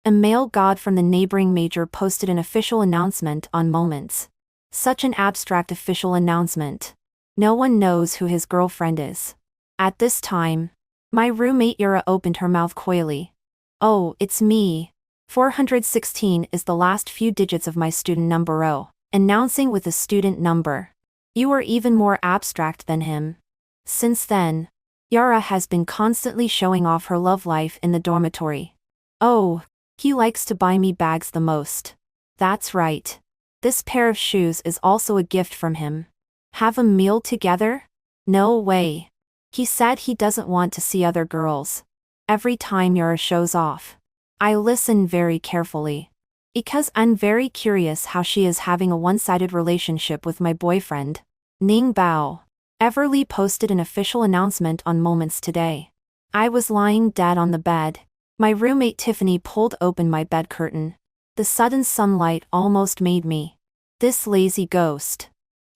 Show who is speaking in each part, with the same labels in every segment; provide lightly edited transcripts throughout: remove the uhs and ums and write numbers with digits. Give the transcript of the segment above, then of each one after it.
Speaker 1: A male god from the neighboring major posted an official announcement on Moments. Such an abstract official announcement. No one knows who his girlfriend is. At this time, my roommate Yura opened her mouth coyly. Oh, it's me. 416 is the last few digits of my student number, announcing with a student number. You are even more abstract than him. Since then, Yara has been constantly showing off her love life in the dormitory. Oh, he likes to buy me bags the most. That's right. This pair of shoes is also a gift from him. Have a meal together? No way. He said he doesn't want to see other girls. Every time Yara shows off, I listen very carefully. Because I'm very curious how she is having a one-sided relationship with my boyfriend. Ning Bao. Everly posted an official announcement on Moments today. I was lying dead on the bed. My roommate Tiffany pulled open my bed curtain. The sudden sunlight almost made me. This lazy ghost.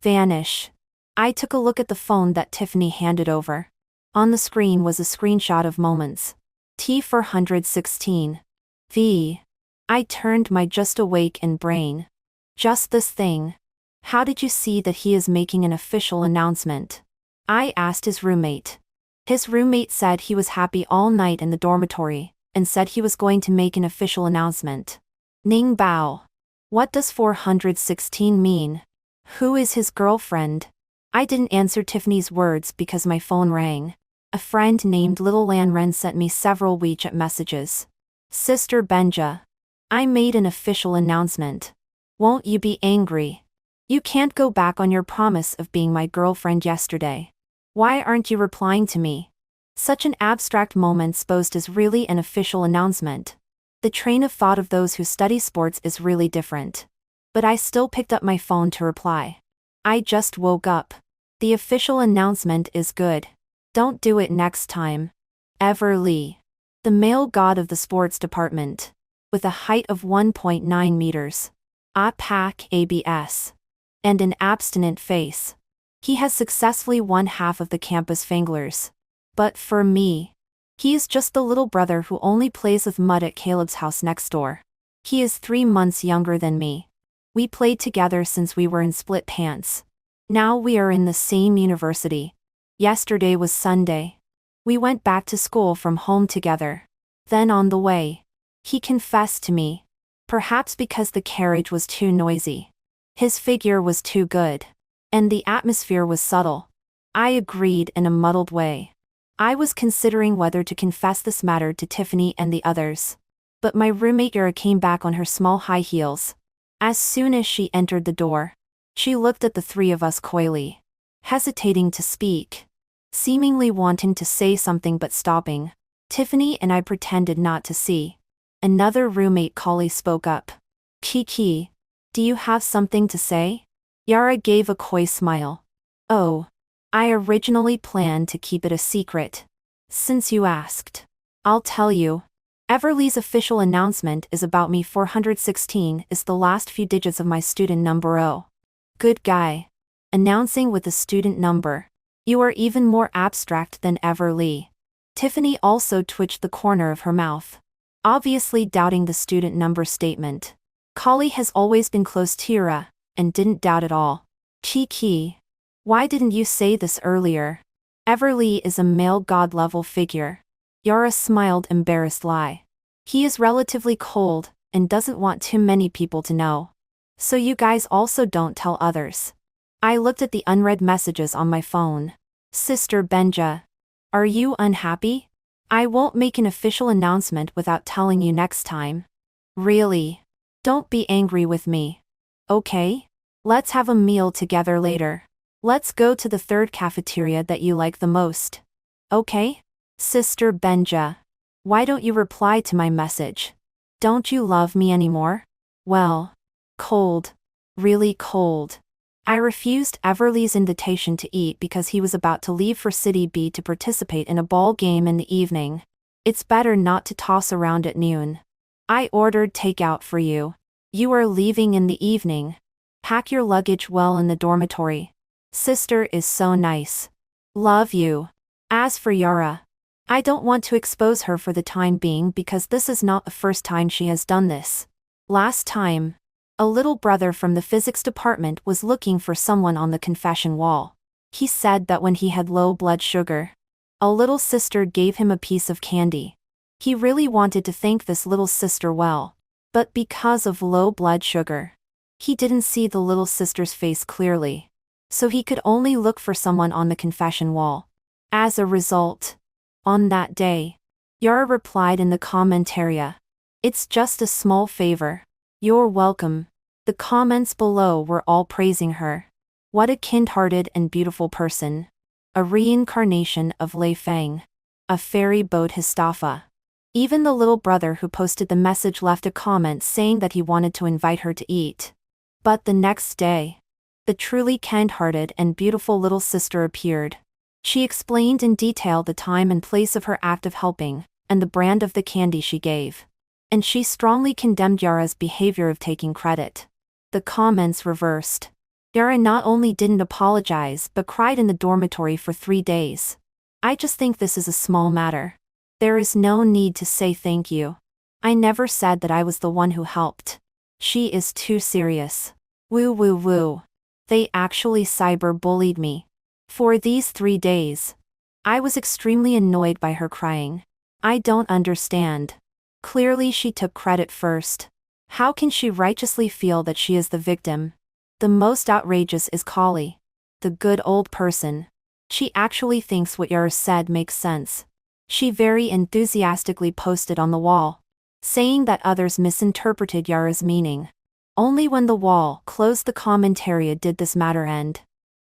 Speaker 1: Vanish. I took a look at the phone that Tiffany handed over. On the screen was a screenshot of Moments. T416. V. I turned my just awake and brain. Just this thing. How did you see that he is making an official announcement? I asked his roommate. His roommate said he was happy all night in the dormitory, and said he was going to make an official announcement. Ning Bao. What does 416 mean? Who is his girlfriend? I didn't answer Tiffany's words because my phone rang. A friend named Little Lan Ren sent me several WeChat messages. Sister Benja. I made an official announcement. Won't you be angry? You can't go back on your promise of being my girlfriend yesterday. Why aren't you replying to me? Such an abstract moment posed is really an official announcement. The train of thought of those who study sports is really different. But I still picked up my phone to reply. I just woke up. The official announcement is good. Don't do it next time. Everly. The male god of the sports department. With a height of 1.9 meters. A pack ABS. And an abstinent face. He has successfully won half of the campus Fanglers. But for me, he is just the little brother who only plays with mud at Caleb's house next door. He is 3 months younger than me. We played together since we were in split pants. Now we are in the same university. Yesterday was Sunday. We went back to school from home together. Then on the way, he confessed to me. Perhaps because the carriage was too noisy. His figure was too good. And the atmosphere was subtle. I agreed in a muddled way. I was considering whether to confess this matter to Tiffany and the others. But my roommate Yura came back on her small high heels. As soon as she entered the door, she looked at the three of us coyly. Hesitating to speak. Seemingly wanting to say something but stopping. Tiffany and I pretended not to see. Another roommate Kali spoke up. Kiki. Do you have something to say? Yara gave a coy smile. Oh. I originally planned to keep it a secret. Since you asked, I'll tell you. Everly's official announcement is about me. 416 is the last few digits of my student number. Good guy. Announcing with a student number. You are even more abstract than Everly. Tiffany also twitched the corner of her mouth. Obviously doubting the student number statement. Kali has always been close to Yura, and didn't doubt at all. Kiki. Why didn't you say this earlier? Everly is a male god-level figure. Yara smiled embarrassed lie. He is relatively cold, and doesn't want too many people to know. So you guys also don't tell others. I looked at the unread messages on my phone. Sister Benja. Are you unhappy? I won't make an official announcement without telling you next time. Really? Don't be angry with me. Okay? Let's have a meal together later. Let's go to the third cafeteria that you like the most. Okay? Sister Benja. Why don't you reply to my message? Don't you love me anymore? Well. Cold. Really cold. I refused Everly's invitation to eat because he was about to leave for City B to participate in a ball game in the evening. It's better not to toss around at noon. I ordered takeout for you. You are leaving in the evening. Pack your luggage well in the dormitory. Sister is so nice. Love you. As for Yara, I don't want to expose her for the time being because this is not the first time she has done this. Last time, a little brother from the physics department was looking for someone on the confession wall. He said that when he had low blood sugar, a little sister gave him a piece of candy. He really wanted to thank this little sister well, but because of low blood sugar, he didn't see the little sister's face clearly, so he could only look for someone on the confession wall. As a result, on that day, Yara replied in the comment area, "It's just a small favor. You're welcome." The comments below were all praising her. What a kind-hearted and beautiful person. A reincarnation of Lei Feng. A fairy Bodhisattva. Even the little brother who posted the message left a comment saying that he wanted to invite her to eat. But the next day, the truly kind-hearted and beautiful little sister appeared. She explained in detail the time and place of her act of helping, and the brand of the candy she gave. And she strongly condemned Yara's behavior of taking credit. The comments reversed. Yara not only didn't apologize but cried in the dormitory for 3 days. I just think this is a small matter. There is no need to say thank you. I never said that I was the one who helped. She is too serious. Woo woo woo. They actually cyber-bullied me. For these 3 days, I was extremely annoyed by her crying. I don't understand. Clearly she took credit first. How can she righteously feel that she is the victim? The most outrageous is Kali, the good old person. She actually thinks what Yara said makes sense. She very enthusiastically posted on the wall, saying that others misinterpreted Yara's meaning. Only when the wall closed the commentary did this matter end.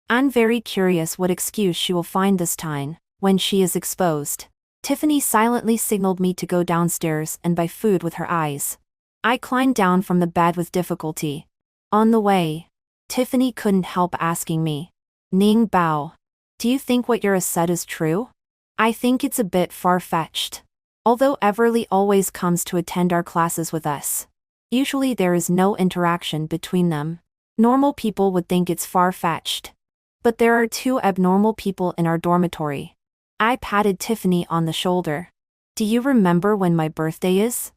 Speaker 1: I'm very curious what excuse she will find this time, when she is exposed. Tiffany silently signaled me to go downstairs and buy food with her eyes. I climbed down from the bed with difficulty. On the way, Tiffany couldn't help asking me, "Ning Bao, do you think what Yara said is true?" I think it's a bit far-fetched. Although Everly always comes to attend our classes with us, usually there is no interaction between them. Normal people would think it's far-fetched. But there are 2 abnormal people in our dormitory. I patted Tiffany on the shoulder. "Do you remember when my birthday is?"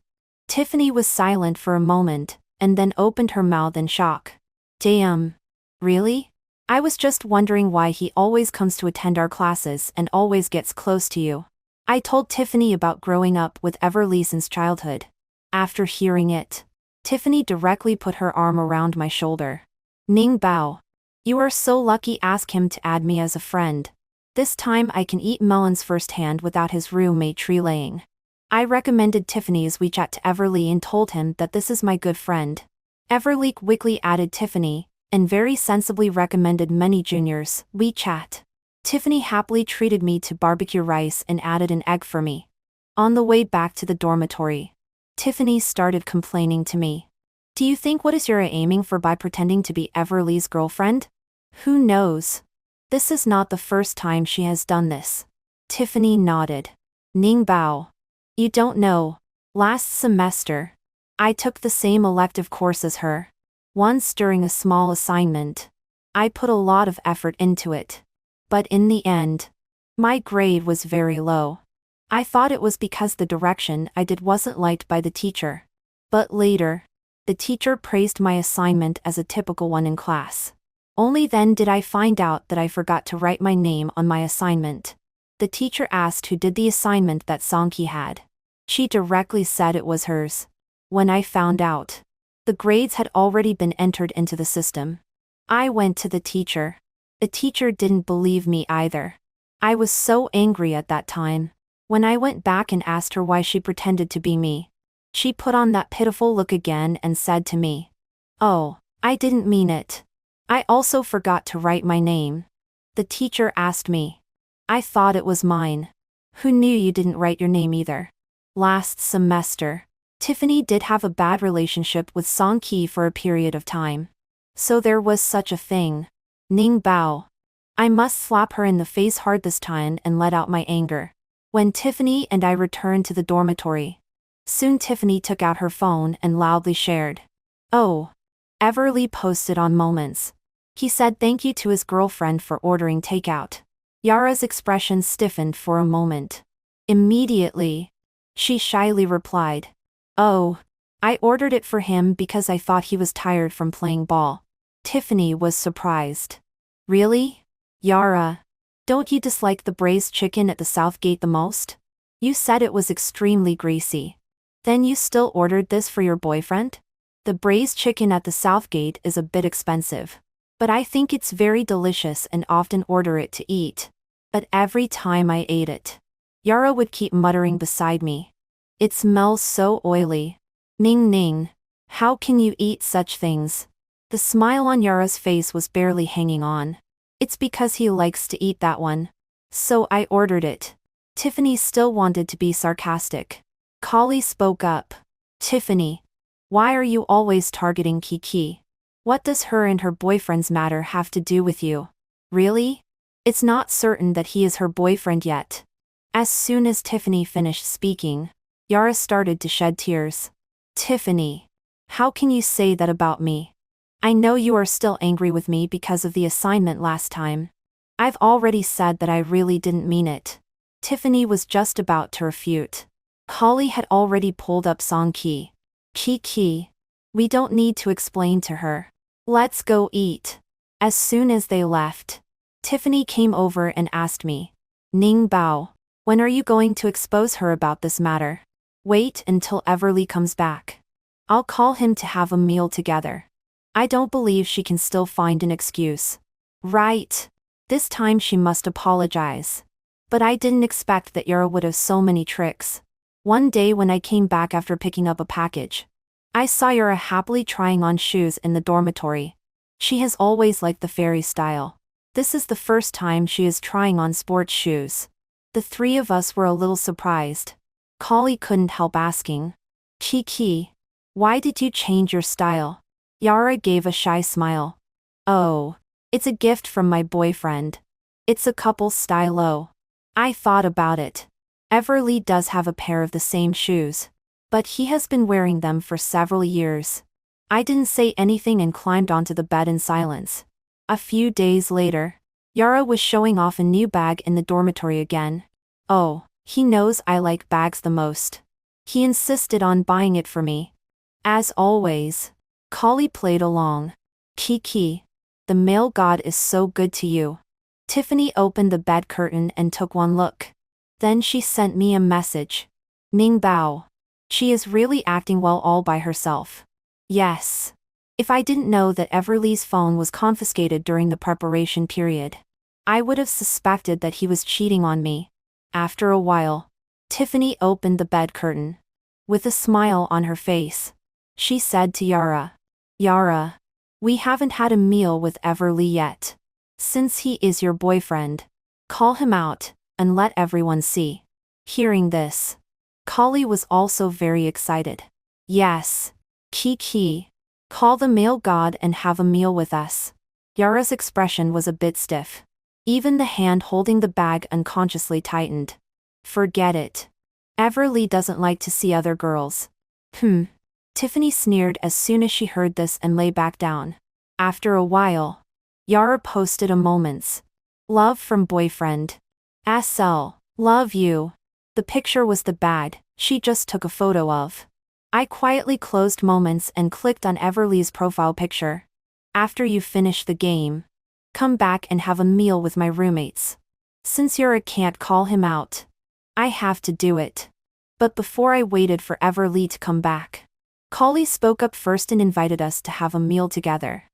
Speaker 1: Tiffany was silent for a moment, and then opened her mouth in shock. "Damn. Really? I was just wondering why he always comes to attend our classes and always gets close to you." I told Tiffany about growing up with Everly since childhood. After hearing it, Tiffany directly put her arm around my shoulder. "Ning Bao, you are so lucky. Ask him to add me as a friend. This time I can eat melons firsthand without his roommate tree laying." I recommended Tiffany's WeChat to Everly and told him that this is my good friend. Everly quickly added Tiffany, and very sensibly recommended many juniors' WeChat. Tiffany happily treated me to barbecue rice and added an egg for me. On the way back to the dormitory, Tiffany started complaining to me. "Do you think what is Yura aiming for by pretending to be Everly's girlfriend? Who knows? This is not the first time she has done this." Tiffany nodded. "Ning Bao, you don't know. Last semester, I took the same elective course as her. Once during a small assignment, I put a lot of effort into it. But in the end, my grade was very low. I thought it was because the direction I did wasn't liked by the teacher. But later, the teacher praised my assignment as a typical one in class. Only then did I find out that I forgot to write my name on my assignment. The teacher asked who did the assignment that Songki had. She directly said it was hers. When I found out, the grades had already been entered into the system. I went to the teacher. The teacher didn't believe me either. I was so angry at that time. When I went back and asked her why she pretended to be me, she put on that pitiful look again and said to me, "Oh, I didn't mean it. I also forgot to write my name." The teacher asked me. I thought it was mine. "Who knew you didn't write your name either?" Last semester, Tiffany did have a bad relationship with Song Ki for a period of time. So there was such a thing. Ning Bao. I must slap her in the face hard this time and let out my anger. When Tiffany and I returned to the dormitory, soon Tiffany took out her phone and loudly shared. "Oh." Everly posted on Moments. He said thank you to his girlfriend for ordering takeout. Yara's expression stiffened for a moment. Immediately. She shyly replied. Oh. I ordered it for him because I thought he was tired from playing ball. Tiffany was surprised. Really? Yara. Don't you dislike the braised chicken at the South Gate the most? You said it was extremely greasy. Then you still ordered this for your boyfriend? The braised chicken at the South Gate is a bit expensive. But I think it's very delicious and often order it to eat. But every time I ate it, Yara would keep muttering beside me. It smells so oily. Ning ning. How can you eat such things? The smile on Yara's face was barely hanging on. It's because he likes to eat that one. So I ordered it. Tiffany still wanted to be sarcastic. Kali spoke up. Tiffany. Why are you always targeting Kiki? What does her and her boyfriend's matter have to do with you? Really? It's not certain that he is her boyfriend yet. As soon as Tiffany finished speaking, Yara started to shed tears. Tiffany. How can you say that about me? I know you are still angry with me because of the assignment last time. I've already said that I really didn't mean it. Tiffany was just about to refute. Kali had already pulled up Songki. Kiki. We don't need to explain to her. Let's go eat. As soon as they left, Tiffany came over and asked me. Ning Bao. When are you going to expose her about this matter? Wait until Everly comes back. I'll call him to have a meal together. I don't believe she can still find an excuse. Right. This time she must apologize. But I didn't expect that Yara would have so many tricks. One day when I came back after picking up a package, I saw Yara happily trying on shoes in the dormitory. She has always liked the fairy style. This is the first time she is trying on sports shoes. The three of us were a little surprised. Kali couldn't help asking. Kiki. Why did you change your style? Yara gave a shy smile. Oh. It's a gift from my boyfriend. It's a couple stylo. I thought about it. Everly does have a pair of the same shoes. But he has been wearing them for several years. I didn't say anything and climbed onto the bed in silence. A few days later, Yara was showing off a new bag in the dormitory again. Oh, he knows I like bags the most. He insisted on buying it for me. As always, Kali played along. Kiki. The male god is so good to you. Tiffany opened the bed curtain and took one look. Then she sent me a message. Ning Bao. She is really acting well all by herself. Yes. If I didn't know that Everly's phone was confiscated during the preparation period, I would have suspected that he was cheating on me. After a while, Tiffany opened the bed curtain. With a smile on her face, she said to Yara. Yara. We haven't had a meal with Everly yet. Since he is your boyfriend, call him out, and let everyone see. Hearing this, Kali was also very excited. Yes. Kiki. Call the male god and have a meal with us. Yara's expression was a bit stiff. Even the hand holding the bag unconsciously tightened. Forget it. Everly doesn't like to see other girls. Tiffany sneered as soon as she heard this and lay back down. After a while, Yara posted a moment's love from boyfriend. SL. Love you. The picture was the bag she just took a photo of. I quietly closed moments and clicked on Everly's profile picture. After you finish the game, come back and have a meal with my roommates. Since Yara can't call him out, I have to do it. But before I waited for Everly to come back, Kali spoke up first and invited us to have a meal together.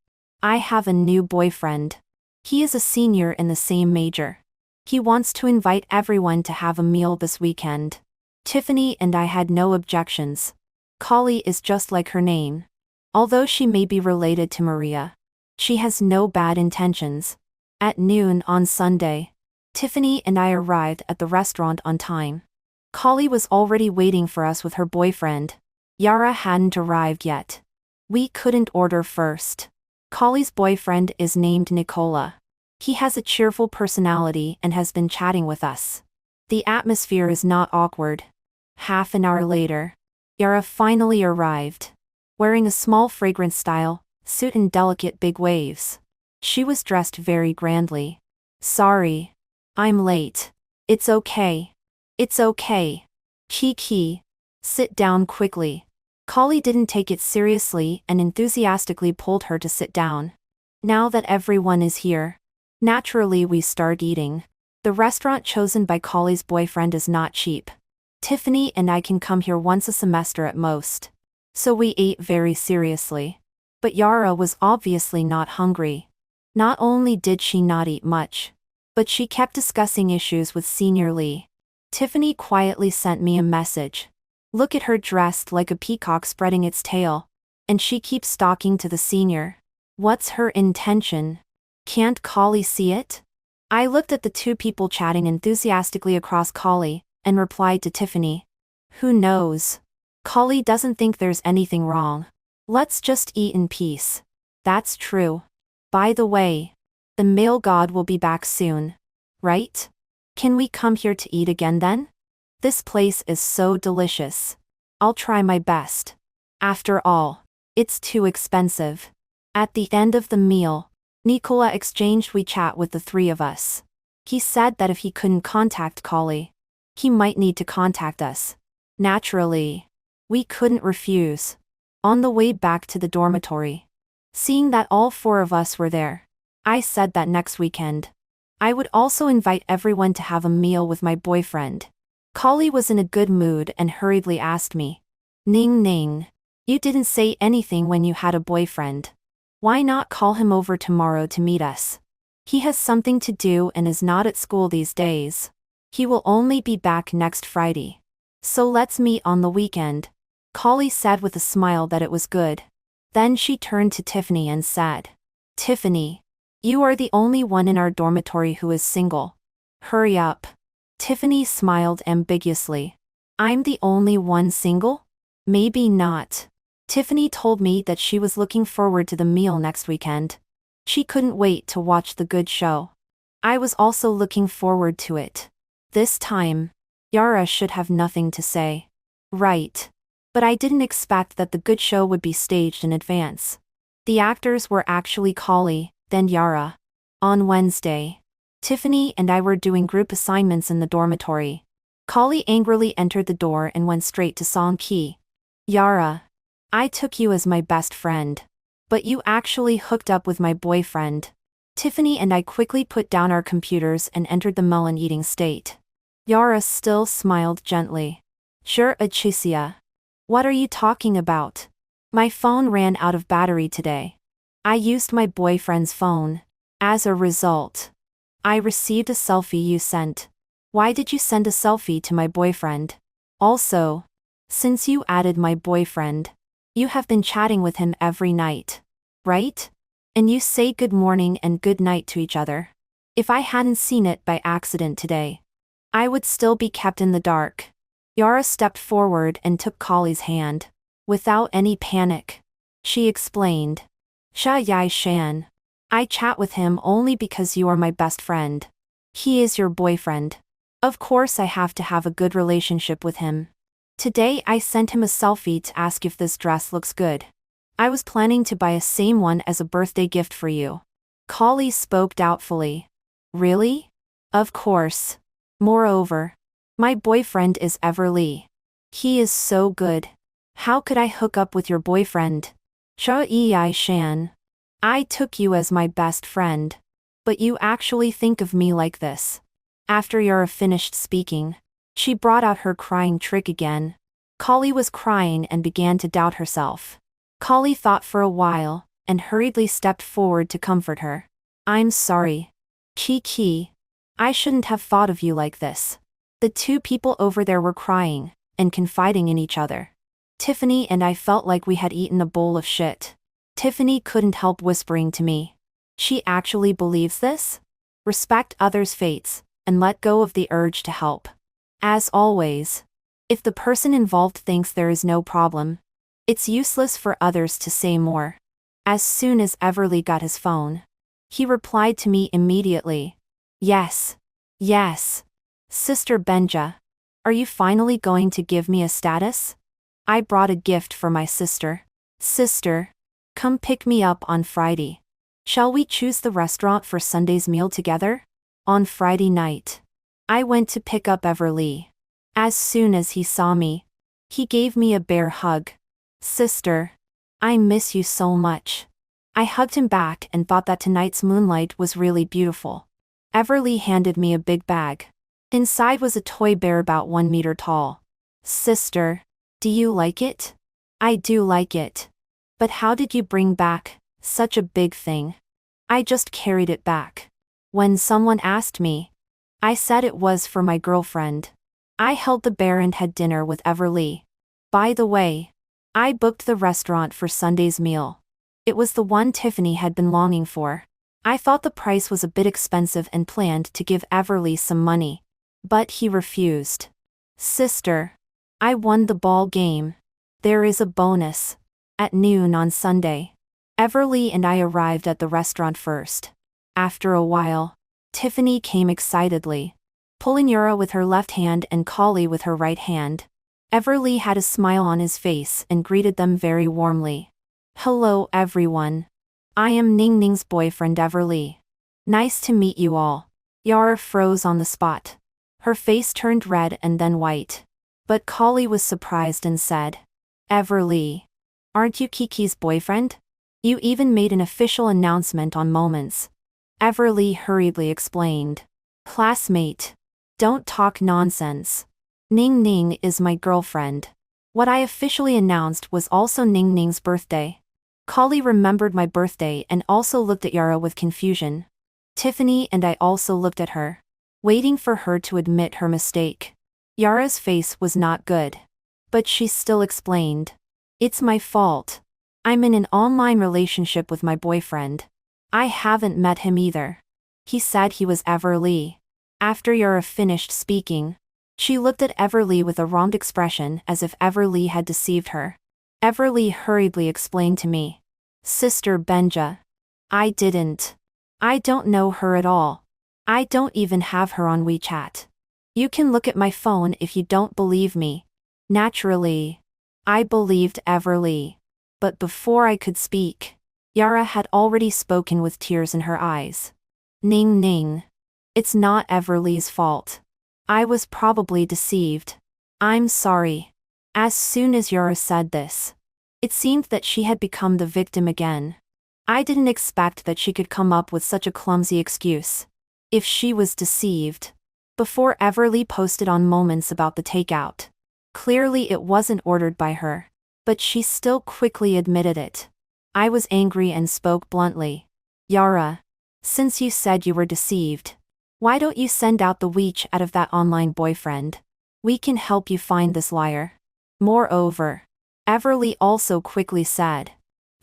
Speaker 1: I have a new boyfriend. He is a senior in the same major. He wants to invite everyone to have a meal this weekend. Tiffany and I had no objections. Kali is just like her name. Although she may be related to Maria, she has no bad intentions. At noon on Sunday, Tiffany and I arrived at the restaurant on time. Kali was already waiting for us with her boyfriend. Yara hadn't arrived yet. We couldn't order first. Kali's boyfriend is named Nicola. He has a cheerful personality and has been chatting with us. The atmosphere is not awkward. Half an hour later, Yara finally arrived. Wearing a small fragrant style suit and delicate big waves. She was dressed very grandly. Sorry. I'm late. It's okay. It's okay. Kiki. Sit down quickly. Kali didn't take it seriously and enthusiastically pulled her to sit down. Now that everyone is here, naturally we start eating. The restaurant chosen by Kali's boyfriend is not cheap. Tiffany and I can come here once a semester at most. So we ate very seriously. But Yara was obviously not hungry. Not only did she not eat much, but she kept discussing issues with Senior Lee. Tiffany quietly sent me a message. Look at her dressed like a peacock spreading its tail. And she keeps talking to the senior. What's her intention? Can't Kali see it? I looked at the two people chatting enthusiastically across Kali, and replied to Tiffany. Who knows? Kali doesn't think there's anything wrong. Let's just eat in peace. That's true. By the way, the male god will be back soon. Right? Can we come here to eat again then? This place is so delicious. I'll try my best. After all, it's too expensive. At the end of the meal, Nikola exchanged WeChat with the three of us. He said that if he couldn't contact Kali, he might need to contact us. Naturally, we couldn't refuse. On the way back to the dormitory, seeing that all four of us were there, I said that next weekend, I would also invite everyone to have a meal with my boyfriend. Kali was in a good mood and hurriedly asked me, Ning Ning, you didn't say anything when you had a boyfriend. Why not call him over tomorrow to meet us? He has something to do and is not at school these days. He will only be back next Friday. So let's meet on the weekend. Kali said with a smile that it was good. Then she turned to Tiffany and said, Tiffany, you are the only one in our dormitory who is single. Hurry up. Tiffany smiled ambiguously. I'm the only one single? Maybe not. Tiffany told me that she was looking forward to the meal next weekend. She couldn't wait to watch the good show. I was also looking forward to it. This time, Yara should have nothing to say. Right. But I didn't expect that the good show would be staged in advance. The actors were actually Kali, then Yara. On Wednesday, Tiffany and I were doing group assignments in the dormitory. Kali angrily entered the door and went straight to Song Ki. Yara, I took you as my best friend. But you actually hooked up with my boyfriend. Tiffany and I quickly put down our computers and entered the melon-eating state. Yara still smiled gently. Sure, Achicia. What are you talking about? My phone ran out of battery today. I used my boyfriend's phone. As a result, I received a selfie you sent. Why did you send a selfie to my boyfriend? Also, since you added my boyfriend, you have been chatting with him every night, right? And you say good morning and good night to each other. If I hadn't seen it by accident today, I would still be kept in the dark. Yara stepped forward and took Kali's hand. Without any panic, she explained. Sha Yai Shan. I chat with him only because you are my best friend. He is your boyfriend. Of course I have to have a good relationship with him. Today I sent him a selfie to ask if this dress looks good. I was planning to buy a same one as a birthday gift for you. Kali spoke doubtfully. Really? Of course. Moreover, my boyfriend is Everly. He is so good. How could I hook up with your boyfriend? Cha Yi Shan. I took you as my best friend. But you actually think of me like this. After Yara finished speaking, she brought out her crying trick again. Kali was crying and began to doubt herself. Kali thought for a while, and hurriedly stepped forward to comfort her. I'm sorry. Kiki. I shouldn't have thought of you like this. The two people over there were crying, and confiding in each other. Tiffany and I felt like we had eaten a bowl of shit. Tiffany couldn't help whispering to me. She actually believes this? Respect others' fates, and let go of the urge to help. As always, if the person involved thinks there is no problem, it's useless for others to say more. As soon as Everly got his phone, he replied to me immediately. Yes. Yes. Sister Benja, are you finally going to give me a status? I brought a gift for my sister. Sister, come pick me up on Friday. Shall we choose the restaurant for Sunday's meal together? On Friday night, I went to pick up Everly. As soon as he saw me, he gave me a bear hug. Sister, I miss you so much. I hugged him back and thought that tonight's moonlight was really beautiful. Everly handed me a big bag. Inside was a toy bear about 1 meter tall. Sister, do you like it? I do like it. But how did you bring back such a big thing? I just carried it back. When someone asked me, I said it was for my girlfriend. I held the bear and had dinner with Everly. By the way, I booked the restaurant for Sunday's meal. It was the one Tiffany had been longing for. I thought the price was a bit expensive and planned to give Everly some money. But he refused. Sister, I won the ball game. There is a bonus. At noon on Sunday, Everly and I arrived at the restaurant first. After a while, Tiffany came excitedly, pulling Yura with her left hand and Kali with her right hand. Everly had a smile on his face and greeted them very warmly. Hello everyone. I am Ning Ning's boyfriend Everly. Nice to meet you all. Yara froze on the spot. Her face turned red and then white. But Kali was surprised and said, Everly, aren't you Kiki's boyfriend? You even made an official announcement on Moments. Everly hurriedly explained. Classmate. Don't talk nonsense. Ning Ning is my girlfriend. What I officially announced was also Ning Ning's birthday. Kali remembered my birthday and also looked at Yara with confusion. Tiffany and I also looked at her, waiting for her to admit her mistake. Yara's face was not good. But she still explained. It's my fault. I'm in an online relationship with my boyfriend. I haven't met him either. He said he was Everly. After Yara finished speaking, she looked at Everly with a wronged expression as if Everly had deceived her. Everly hurriedly explained to me. Sister Benja. I don't know her at all. I don't even have her on WeChat. You can look at my phone if you don't believe me. Naturally, I believed Everly. But before I could speak, Yara had already spoken with tears in her eyes. Ning Ning. It's not Everly's fault. I was probably deceived. I'm sorry. As soon as Yara said this, it seemed that she had become the victim again. I didn't expect that she could come up with such a clumsy excuse. If she was deceived. Before Everly posted on Moments about the takeout. Clearly it wasn't ordered by her. But she still quickly admitted it. I was angry and spoke bluntly. Yara, since you said you were deceived, why don't you send out the WeChat of that online boyfriend? We can help you find this liar. Moreover, Everly also quickly said.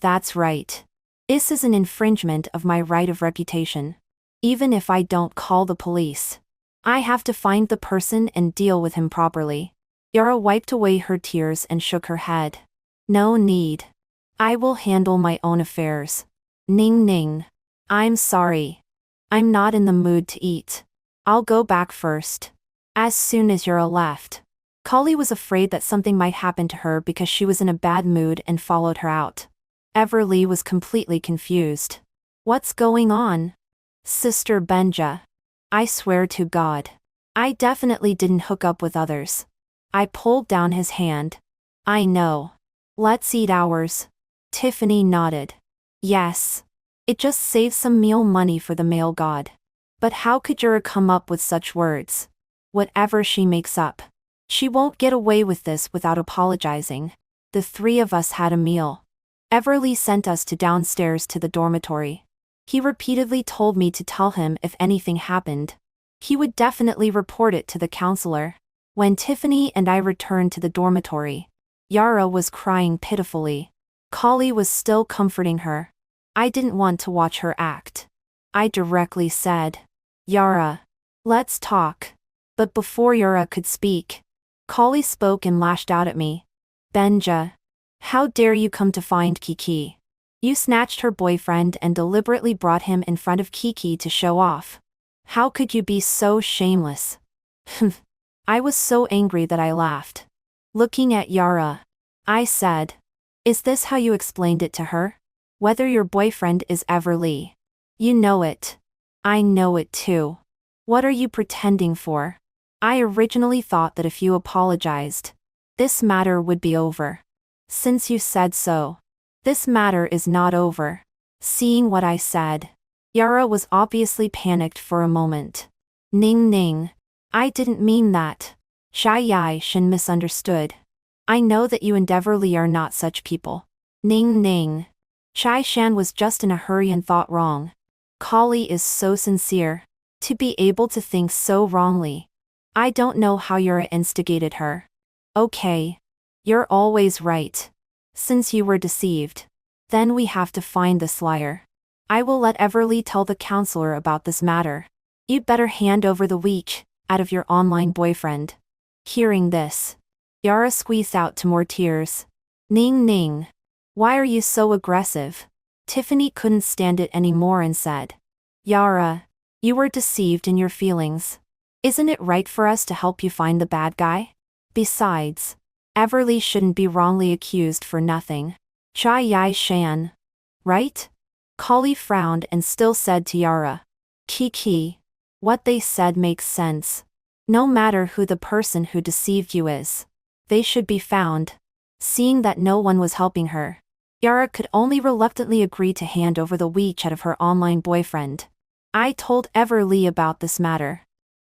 Speaker 1: That's right. This is an infringement of my right of reputation. Even if I don't call the police, I have to find the person and deal with him properly. Yara wiped away her tears and shook her head. No need. I will handle my own affairs. Ning Ning. I'm sorry. I'm not in the mood to eat. I'll go back first. As soon as Yara left, Kali was afraid that something might happen to her because she was in a bad mood and followed her out. Everly was completely confused. What's going on? Sister Benja. I swear to God. I definitely didn't hook up with others. I pulled down his hand. I know. Let's eat ours. Tiffany nodded. Yes. It just saves some meal money for the male god. But how could Yura come up with such words? Whatever she makes up, she won't get away with this without apologizing. The three of us had a meal. Everly sent us to downstairs to the dormitory. He repeatedly told me to tell him if anything happened. He would definitely report it to the counselor. When Tiffany and I returned to the dormitory, Yara was crying pitifully. Kali was still comforting her. I didn't want to watch her act. I directly said, Yara, let's talk. But before Yara could speak, Kali spoke and lashed out at me. Benja, how dare you come to find Kiki? You snatched her boyfriend and deliberately brought him in front of Kiki to show off. How could you be so shameless? I was so angry that I laughed. Looking at Yara, I said, is this how you explained it to her? Whether your boyfriend is Everly. You know it. I know it too. What are you pretending for? I originally thought that if you apologized, this matter would be over. Since you said so, this matter is not over. Seeing what I said, Yara was obviously panicked for a moment. Ning Ning. I didn't mean that. Xia Yai Shen misunderstood. I know that you and Everly are not such people. Ning Ning. Chai Shan was just in a hurry and thought wrong. Kali is so sincere. To be able to think so wrongly. I don't know how Yara instigated her. Okay. You're always right. Since you were deceived, then we have to find this liar. I will let Everly tell the counselor about this matter. You'd better hand over the week out of your online boyfriend. Hearing this, Yara squeezed out two more tears. Ning Ning. Why are you so aggressive? Tiffany couldn't stand it anymore and said. Yara, you were deceived in your feelings. Isn't it right for us to help you find the bad guy? Besides, Everly shouldn't be wrongly accused for nothing. Chai Yai Shan. Right? Kali frowned and still said to Yara. Kiki. What they said makes sense. No matter who the person who deceived you is, they should be found. Seeing that no one was helping her, Yara could only reluctantly agree to hand over the WeChat of her online boyfriend. I told Everly about this matter.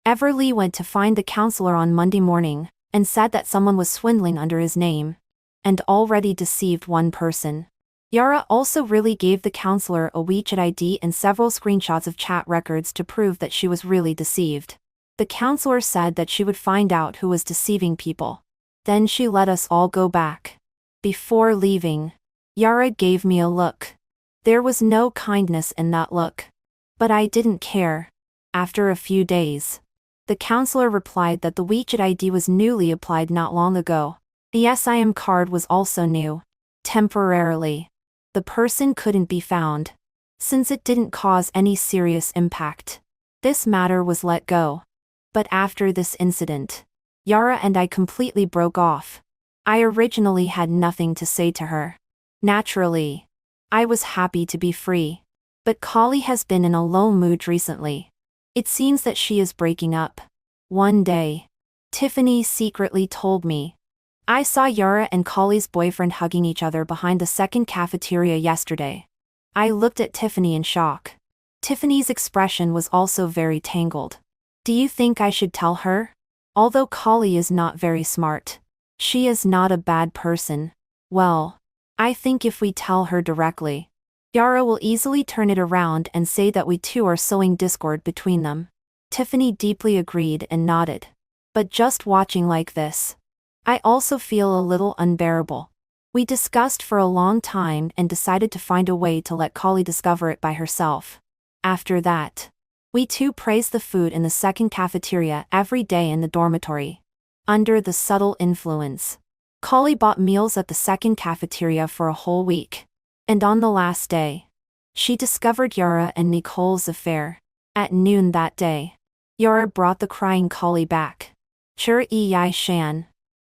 Speaker 1: Everly went to find the counselor on Monday morning and said that someone was swindling under his name and already deceived one person. Yara also really gave the counselor a WeChat ID and several screenshots of chat records to prove that she was really deceived. The counselor said that she would find out who was deceiving people. Then she let us all go back. Before leaving, Yara gave me a look. There was no kindness in that look. But I didn't care. After a few days, the counselor replied that the WeChat ID was newly applied not long ago. The SIM card was also new. Temporarily. The person couldn't be found. Since it didn't cause any serious impact, this matter was let go. But after this incident, Yara and I completely broke off. I originally had nothing to say to her. Naturally, I was happy to be free. But Kali has been in a low mood recently. It seems that she is breaking up. One day, Tiffany secretly told me. I saw Yara and Kali's boyfriend hugging each other behind the second cafeteria yesterday. I looked at Tiffany in shock. Tiffany's expression was also very tangled. Do you think I should tell her? Although Kali is not very smart, she is not a bad person. Well, I think if we tell her directly, Yara will easily turn it around and say that we two are sowing discord between them. Tiffany deeply agreed and nodded. But just watching like this, I also feel a little unbearable. We discussed for a long time and decided to find a way to let Kali discover it by herself. After that, we two praised the food in the second cafeteria every day in the dormitory. Under the subtle influence, Kali bought meals at the second cafeteria for a whole week. And on the last day, she discovered Yara and Nicole's affair. At noon that day, Yara brought the crying Kali back. Chur Yai Shan.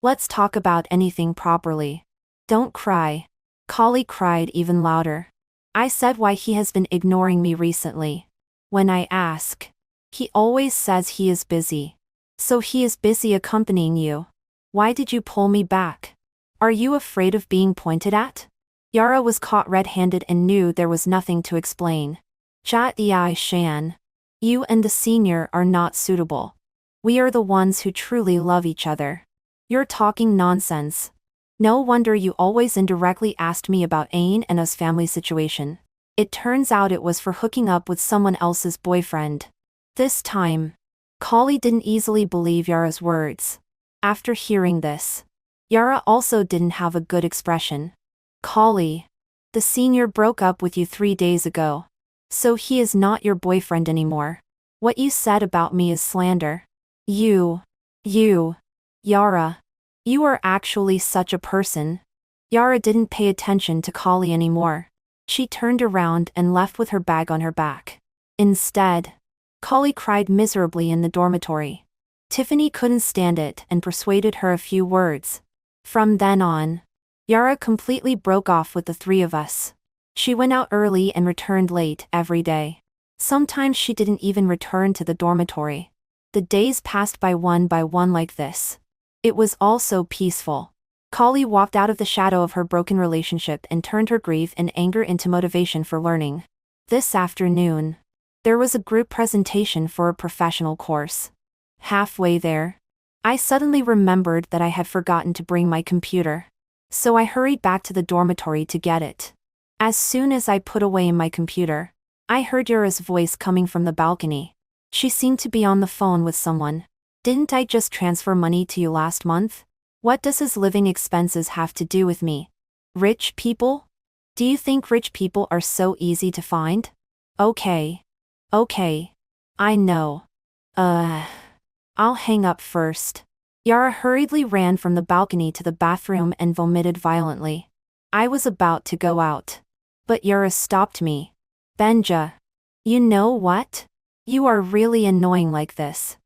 Speaker 1: Let's talk about anything properly. Don't cry. Kali cried even louder. I said why he has been ignoring me recently. When I ask, he always says he is busy. So he is busy accompanying you. Why did you pull me back? Are you afraid of being pointed at? Yara was caught red-handed and knew there was nothing to explain. Jia Yai Shan. You and the senior are not suitable. We are the ones who truly love each other. You're talking nonsense. No wonder you always indirectly asked me about Ain and us family situation. It turns out it was for hooking up with someone else's boyfriend. This time, Kali didn't easily believe Yara's words. After hearing this, Yara also didn't have a good expression. Kali, the senior broke up with you 3 days ago. So he is not your boyfriend anymore. What you said about me is slander. Yara. You are actually such a person. Yara didn't pay attention to Kali anymore. She turned around and left with her bag on her back. Instead, Kali cried miserably in the dormitory. Tiffany couldn't stand it and persuaded her a few words. From then on, Yara completely broke off with the three of us. She went out early and returned late every day. Sometimes she didn't even return to the dormitory. The days passed by one like this. It was all so peaceful. Kali walked out of the shadow of her broken relationship and turned her grief and anger into motivation for learning. This afternoon, there was a group presentation for a professional course. Halfway there, I suddenly remembered that I had forgotten to bring my computer. So I hurried back to the dormitory to get it. As soon as I put away my computer, I heard Yura's voice coming from the balcony. She seemed to be on the phone with someone. Didn't I just transfer money to you last month? What does his living expenses have to do with me? Rich people? Do you think rich people are so easy to find? Okay. I know. I'll hang up first. Yara hurriedly ran from the balcony to the bathroom and vomited violently. I was about to go out. But Yara stopped me. Benja. You know what? You are really annoying like this.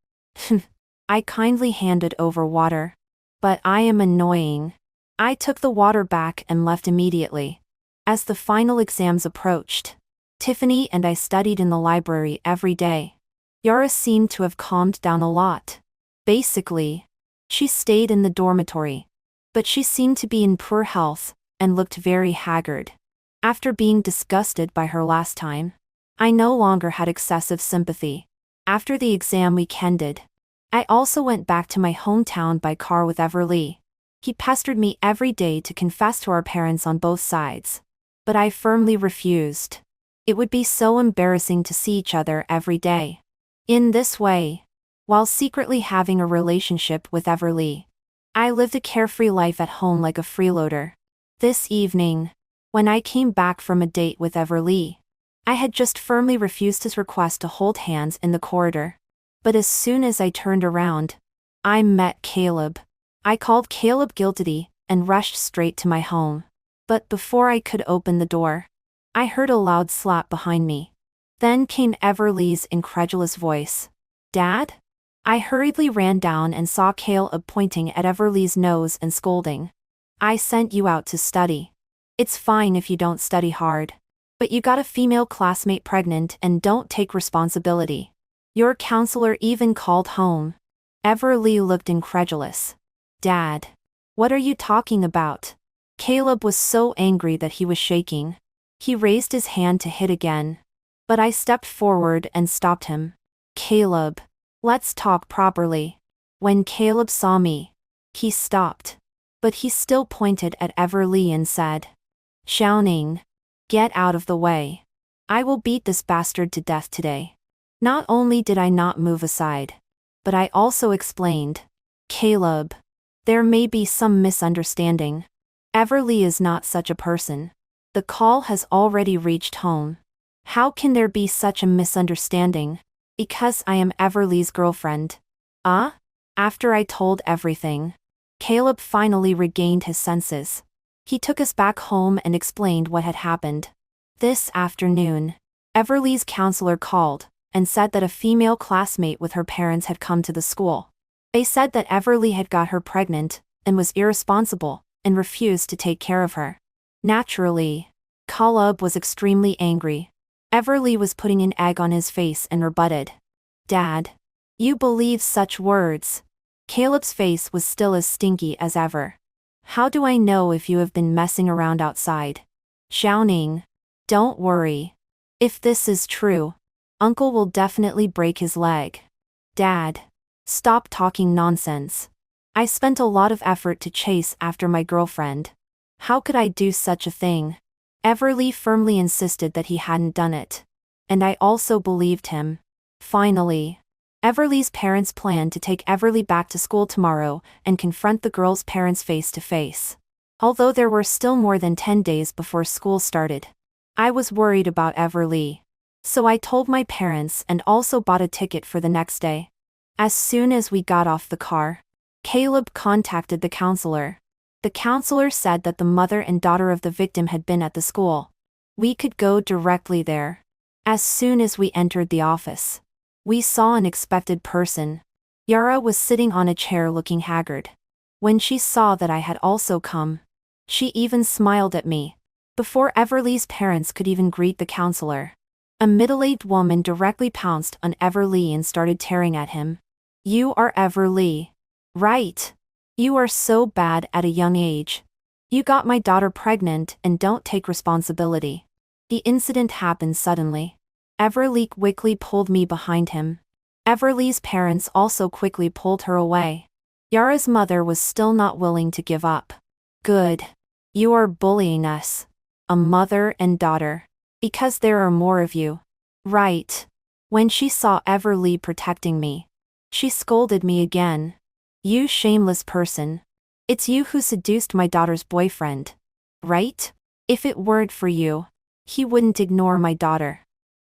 Speaker 1: I kindly handed over water. But I am annoying. I took the water back and left immediately. As the final exams approached, Tiffany and I studied in the library every day. Yara seemed to have calmed down a lot. Basically, she stayed in the dormitory. But she seemed to be in poor health and looked very haggard. After being disgusted by her last time, I no longer had excessive sympathy. After the exam week ended, I also went back to my hometown by car with Everly. He pestered me every day to confess to our parents on both sides. But I firmly refused. It would be so embarrassing to see each other every day. In this way, while secretly having a relationship with Everly, I lived a carefree life at home like a freeloader. This evening, when I came back from a date with Everly, I had just firmly refused his request to hold hands in the corridor. But as soon as I turned around, I met Caleb. I called Caleb guilty and rushed straight to my home. But before I could open the door, I heard a loud slap behind me. Then came Everly's incredulous voice. Dad? I hurriedly ran down and saw Caleb pointing at Everly's nose and scolding. I sent you out to study. It's fine if you don't study hard. But you got a female classmate pregnant and don't take responsibility. Your counselor even called home. Everly looked incredulous. Dad. What are you talking about? Caleb was so angry that he was shaking. He raised his hand to hit again. But I stepped forward and stopped him. Caleb. Let's talk properly. When Caleb saw me, he stopped. But he still pointed at Everly and said, Xiaoning. Get out of the way. I will beat this bastard to death today. Not only did I not move aside, but I also explained. Caleb. There may be some misunderstanding. Everly is not such a person. The call has already reached home. How can there be such a misunderstanding? Because I am Everly's girlfriend. After I told everything, Caleb finally regained his senses. He took us back home and explained what had happened. This afternoon, Everly's counselor called and said that a female classmate with her parents had come to the school. They said that Everly had got her pregnant and was irresponsible and refused to take care of her. Naturally, Caleb was extremely angry. Everly was putting an egg on his face and rebutted. Dad. You believe such words? Caleb's face was still as stinky as ever. How do I know if you have been messing around outside? Xiaoning. Don't worry. If this is true, Uncle will definitely break his leg. Dad. Stop talking nonsense. I spent a lot of effort to chase after my girlfriend. How could I do such a thing? Everly firmly insisted that he hadn't done it. And I also believed him. Finally, Everly's parents planned to take Everly back to school tomorrow and confront the girl's parents face to face. Although there were still more than 10 days before school started, I was worried about Everly. So I told my parents and also bought a ticket for the next day. As soon as we got off the car, Caleb contacted the counselor. The counselor said that the mother and daughter of the victim had been at the school. We could go directly there. As soon as we entered the office, we saw an expected person. Yara was sitting on a chair looking haggard. When she saw that I had also come, she even smiled at me. Before Everly's parents could even greet the counselor, a middle-aged woman directly pounced on Everly and started tearing at him. You are Everly. Right. You are so bad at a young age. You got my daughter pregnant and don't take responsibility. The incident happened suddenly. Everly quickly pulled me behind him. Everly's parents also quickly pulled her away. Yara's mother was still not willing to give up. Good. You are bullying us. A mother and daughter. Because there are more of you. Right. When she saw Everly protecting me, she scolded me again. You shameless person. It's you who seduced my daughter's boyfriend. Right? If it weren't for you, he wouldn't ignore my daughter.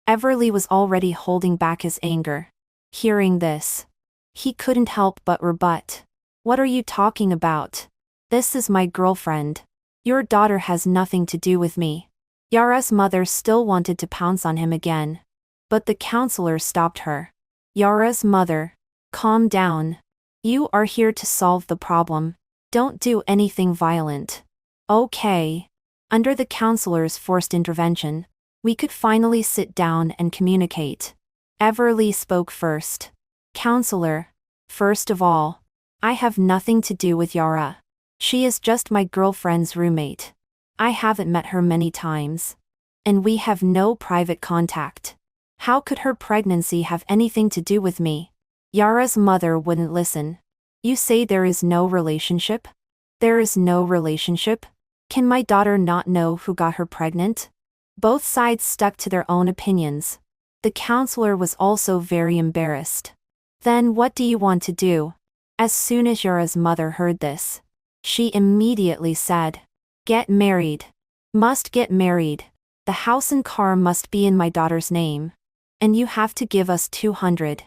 Speaker 1: Everly was already holding back his anger. Hearing this, he couldn't help but rebut. What are you talking about? This is my girlfriend. Your daughter has nothing to do with me. Yara's mother still wanted to pounce on him again. But the counselor stopped her. Yara's mother, calm down. You are here to solve the problem. Don't do anything violent. Okay. Under the counselor's forced intervention, we could finally sit down and communicate. Everly spoke first. Counselor, first of all, I have nothing to do with Yara. She is just my girlfriend's roommate. I haven't met her many times. And we have no private contact. How could her pregnancy have anything to do with me? Yara's mother wouldn't listen. You say there is no relationship? There is no relationship? Can my daughter not know who got her pregnant? Both sides stuck to their own opinions. The counselor was also very embarrassed. Then what do you want to do? As soon as Yara's mother heard this, she immediately said, Get married. Must get married. The house and car must be in my daughter's name. And you have to give us 200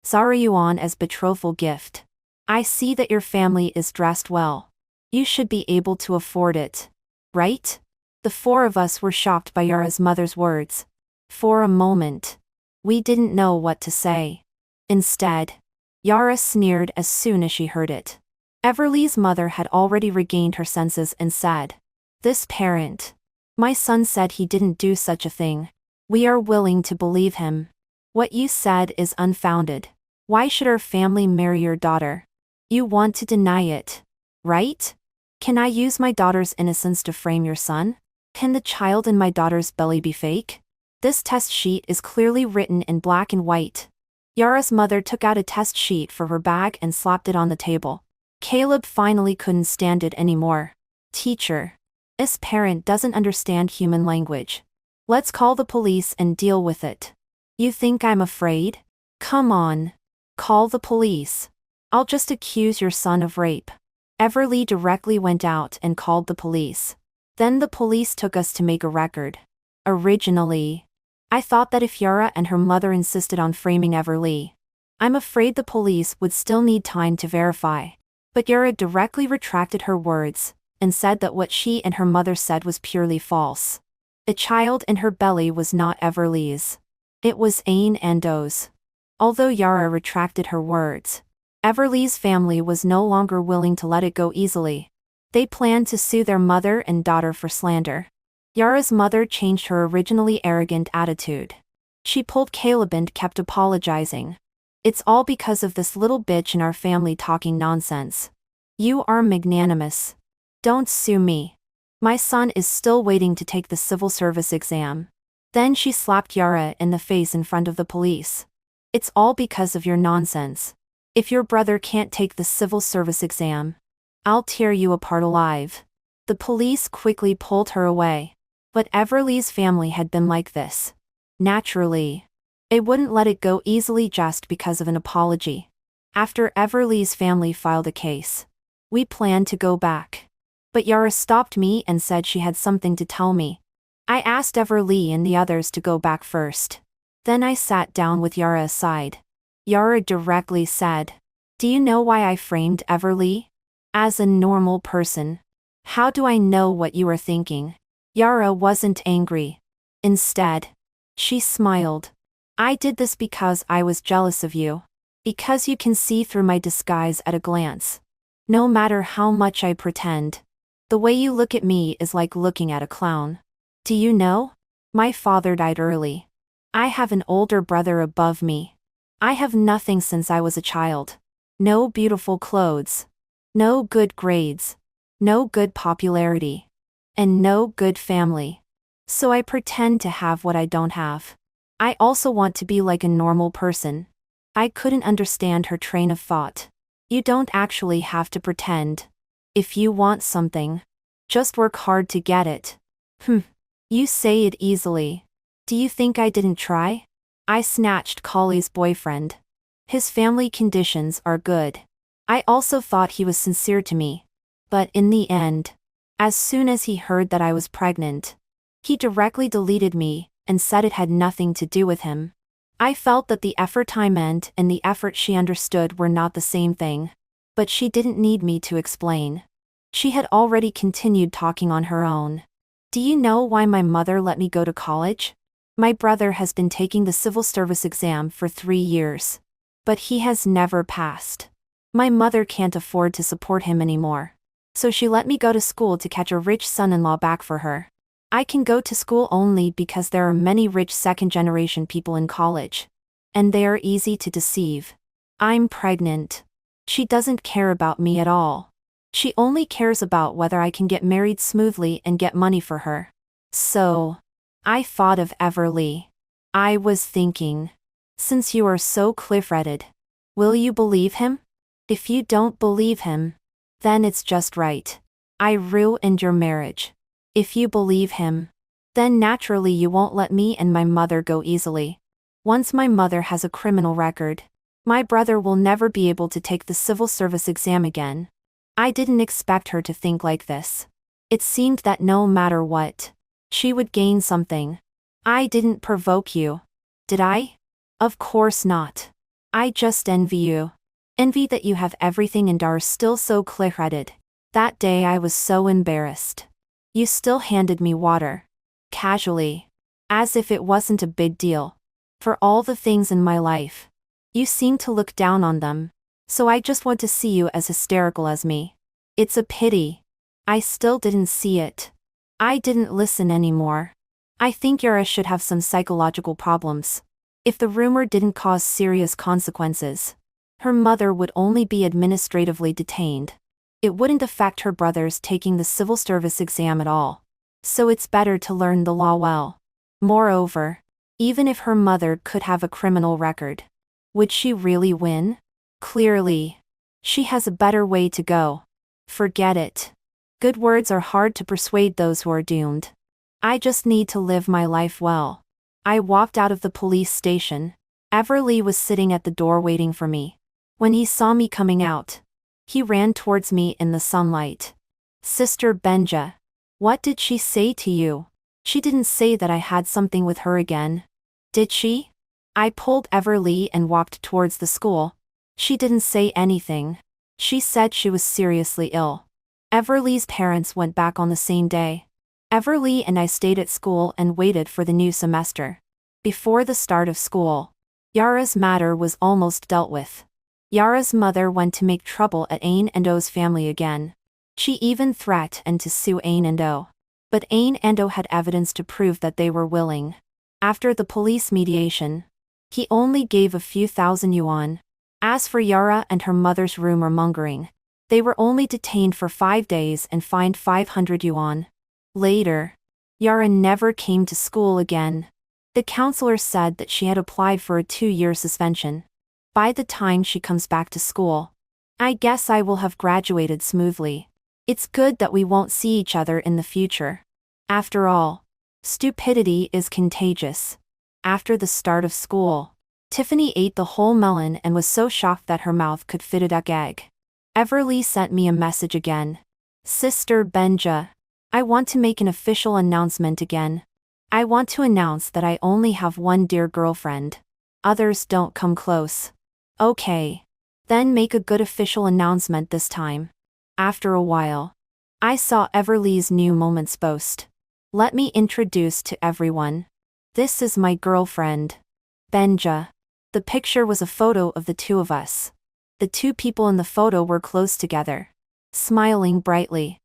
Speaker 1: Zaryuan as betrothal gift. I see that your family is dressed well. You should be able to afford it. Right? The four of us were shocked by Yara's mother's words. For a moment, we didn't know what to say. Instead, Yara sneered as soon as she heard it. Everly's mother had already regained her senses and said, This parent. My son said he didn't do such a thing. We are willing to believe him. What you said is unfounded. Why should our family marry your daughter? You want to deny it, right? Can I use my daughter's innocence to frame your son? Can the child in my daughter's belly be fake? This test sheet is clearly written in black and white. Yara's mother took out a test sheet from her bag and slapped it on the table. Caleb finally couldn't stand it anymore. Teacher. This parent doesn't understand human language. Let's call the police and deal with it. You think I'm afraid? Come on. Call the police. I'll just accuse your son of rape. Everly directly went out and called the police. Then the police took us to make a record. Originally, I thought that if Yara and her mother insisted on framing Everly, I'm afraid the police would still need time to verify. But Yara directly retracted her words and said that what she and her mother said was purely false. The child in her belly was not Everly's. It was Ain Ando's. Although Yara retracted her words, Everly's family was no longer willing to let it go easily. They planned to sue their mother and daughter for slander. Yara's mother changed her originally arrogant attitude. She pulled Caleb and kept apologizing. It's all because of this little bitch in our family talking nonsense. You are magnanimous. Don't sue me. My son is still waiting to take the civil service exam. Then she slapped Yara in the face in front of the police. It's all because of your nonsense. If your brother can't take the civil service exam, I'll tear you apart alive. The police quickly pulled her away. But Everly's family had been like this. Naturally, they wouldn't let it go easily just because of an apology. After Everly's family filed a case, we planned to go back. But Yara stopped me and said she had something to tell me. I asked Everly and the others to go back first. Then I sat down with Yara aside. Yara directly said, Do you know why I framed Everly? As a normal person. How do I know what you are thinking? Yara wasn't angry. Instead, she smiled. I did this because I was jealous of you. Because you can see through my disguise at a glance. No matter how much I pretend. The way you look at me is like looking at a clown. Do you know? My father died early. I have an older brother above me. I have nothing since I was a child. No beautiful clothes. No good grades. No good popularity. And no good family. So I pretend to have what I don't have. I also want to be like a normal person. I couldn't understand her train of thought. You don't actually have to pretend. If you want something, just work hard to get it. You say it easily. Do you think I didn't try? I snatched Collie's boyfriend. His family conditions are good. I also thought he was sincere to me. But in the end, as soon as he heard that I was pregnant, he directly deleted me and said it had nothing to do with him. I felt that the effort I meant and the effort she understood were not the same thing. But she didn't need me to explain. She had already continued talking on her own. Do you know why my mother let me go to college? My brother has been taking the civil service exam for 3 years. But he has never passed. My mother can't afford to support him anymore. So she let me go to school to catch a rich son-in-law back for her. I can go to school only because there are many rich second-generation people in college. And they are easy to deceive. I'm pregnant. She doesn't care about me at all. She only cares about whether I can get married smoothly and get money for her. So, I thought of Everly. I was thinking, since you are so clear-headed, will you believe him? If you don't believe him, then it's just right. I ruined your marriage. If you believe him, then naturally you won't let me and my mother go easily. Once my mother has a criminal record, my brother will never be able to take the civil service exam again. I didn't expect her to think like this. It seemed that no matter what, she would gain something. I didn't provoke you. Did I? Of course not. I just envy you. Envy that you have everything and are still so clear-headed. That day I was so embarrassed. You still handed me water. Casually. As if it wasn't a big deal. For all the things in my life. You seem to look down on them. So I just want to see you as hysterical as me. It's a pity. I still didn't see it. I didn't listen anymore. I think Yara should have some psychological problems. If the rumor didn't cause serious consequences, her mother would only be administratively detained. It wouldn't affect her brothers taking the civil service exam at all. So it's better to learn the law well. Moreover, even if her mother could have a criminal record, would she really win? Clearly, she has a better way to go. Forget it. Good words are hard to persuade those who are doomed. I just need to live my life well. I walked out of the police station. Everly was sitting at the door waiting for me. When he saw me coming out, he ran towards me in the sunlight. Sister Benja. What did she say to you? She didn't say that I had something with her again. Did she? I pulled Everly and walked towards the school. She didn't say anything. She said she was seriously ill. Everly's parents went back on the same day. Everly and I stayed at school and waited for the new semester. Before the start of school, Yara's matter was almost dealt with. Yara's mother went to make trouble at Ain and O's family again. She even threatened to sue Ain and O. But Ain and O had evidence to prove that they were willing. After the police mediation, he only gave a few thousand yuan. As for Yara and her mother's rumor mongering, they were only detained for 5 days and fined 500 yuan. Later, Yara never came to school again. The counselor said that she had applied for a 2-year suspension. By the time she comes back to school, I guess I will have graduated smoothly. It's good that we won't see each other in the future. After all, stupidity is contagious. After the start of school, Tiffany ate the whole melon and was so shocked that her mouth could fit a duck egg. Everly sent me a message again. Sister Benja, I want to make an official announcement again. I want to announce that I only have one dear girlfriend. Others don't come close. Okay. Then make a good official announcement this time. After a while, I saw Everly's new Moments post. Let me introduce to everyone. This is my girlfriend, Benja. The picture was a photo of the two of us. The two people in the photo were close together, smiling brightly,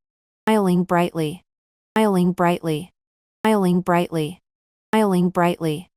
Speaker 1: smiling brightly, smiling brightly, smiling brightly, smiling brightly.